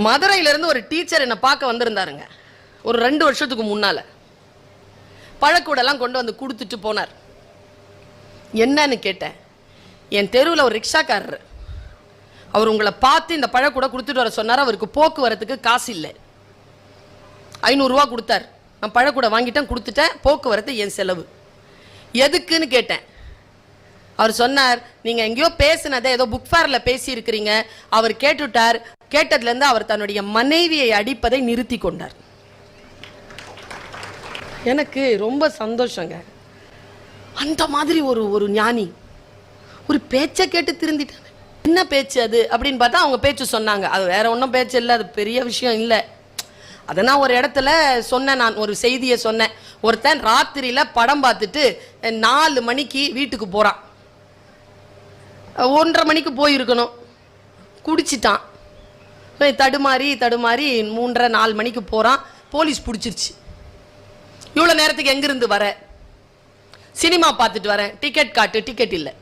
மதுரையிலேருந்து ஒரு டீச்சர் என்னை பார்க்க வந்திருந்தாருங்க. ஒரு 2 வருஷத்துக்கு முன்னால் பழக்கூடெல்லாம் கொண்டு வந்து கொடுத்துட்டு போனார். என்னன்னு கேட்டேன். என் தெருவில் ஒரு ரிக்ஷாக்காரர், அவர் உங்களை பார்த்து இந்த பழக்கூட கொடுத்துட்டு வர சொன்னார். அவருக்கு போக்குவரத்துக்கு காசு இல்லை. 500 ரூபா கொடுத்தார். நான் பழக்கூட வாங்கிட்டேன், கொடுத்துட்டேன். போக்குவரத்து என் செலவு. எதுக்குன்னு கேட்டேன். அவர் சொன்னார், நீங்கள் எங்கேயோ பேசினதை ஏதோ புக் ஃபேரில் பேசியிருக்கிறீங்க. அவர் கேட்டுட்டார். கேட்டதுலேருந்து அவர் தன்னுடைய மனைவியை அடிப்பதை நிறுத்தி கொண்டார். எனக்கு ரொம்ப சந்தோஷங்க. அந்த மாதிரி ஒரு ஞானி ஒரு பேச்சை கேட்டு திருந்திட்டாங்க. என்ன பேச்சு அது அப்படின்னு பார்த்தா அவங்க பேச்சு சொன்னாங்க. அது வேற ஒன்றும் பேச்சு இல்லை, அது பெரிய விஷயம் இல்லை. அதை நான் ஒரு இடத்துல சொன்னேன். நான் ஒரு செய்தியை சொன்னேன். ஒருத்தன் ராத்திரியில் படம் பார்த்துட்டு 4 மணிக்கு வீட்டுக்கு போகிறான். 1:30 மணிக்கு போயிருக்கணும். குடிச்சிட்டான். தடுமாறி 3:30 4 மணிக்கு போகிறான். போலீஸ் பிடிச்சிருச்சு. இவ்வளோ நேரத்துக்கு எங்கிருந்து வர? சினிமா பார்த்துட்டு வரேன். டிக்கெட் காட்டு. டிக்கெட் இல்லை.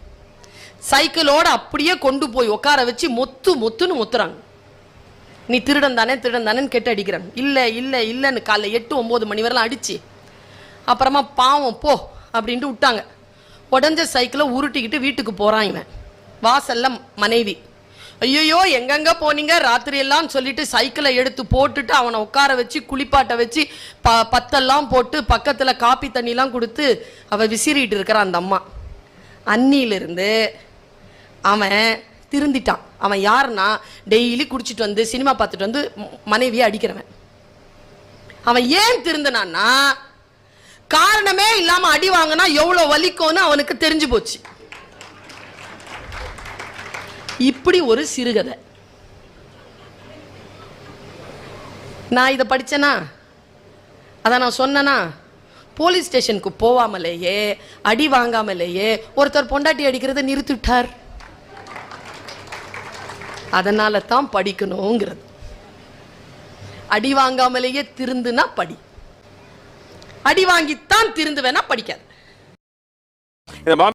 சைக்கிளோடு அப்படியே கொண்டு போய் உட்கார வச்சு மொத்துன்னு மொத்துறாங்க. நீ திருடன் தானேன்னு கேட்டு அடிக்கிறாங்க. இல்லைன்னு காலைல 8 9 மணி வரலாம் அடிச்சு அப்புறமா பாவம் போ அப்படின்ட்டு விட்டாங்க. உடஞ்ச சைக்கிளை உருட்டிக்கிட்டு வீட்டுக்கு போகிறான் இவன். வாசல்ல மனைவி, ஐயோ எங்கெங்க போனீங்க ராத்திரி எல்லாம் சொல்லிட்டு சைக்கிளை எடுத்து போட்டுட்டு அவனை உட்கார வச்சு குளிப்பாட்ட வச்சு பத்தெல்லாம் போட்டு பக்கத்தில் காப்பி தண்ணிலாம் கொடுத்து அவன் விசிறிட்டு இருக்கிறான். அந்த அம்மா அன்னியிலிருந்து அவன் திருந்திட்டான். அவன் யாருன்னா டெய்லி குடிச்சிட்டு வந்து சினிமா பார்த்துட்டு வந்து மனைவியை அடிக்கிறவன். அவன் ஏன் திருந்தினான்னா, காரணமே இல்லாம அடி வாங்கினா எவ்வளவு வலிக்கும்னு அவனுக்கு தெரிஞ்சு போச்சு. இப்படி ஒரு சிறுகதை. நான் இதை படிச்சேனா, அதை நான் சொன்னேனா, போலீஸ் ஸ்டேஷனுக்கு போவாமலேயே அடி வாங்காமலேயே ஒருத்தர் பொண்டாட்டி அடிக்கிறத நிறுத்திட்டார். அதனால தான் படிக்கணுங்கிறது. அடி வாங்காமலேயே திருந்துனா படி, அடி வாங்கித்தான் திருந்துவேனா படிக்காது.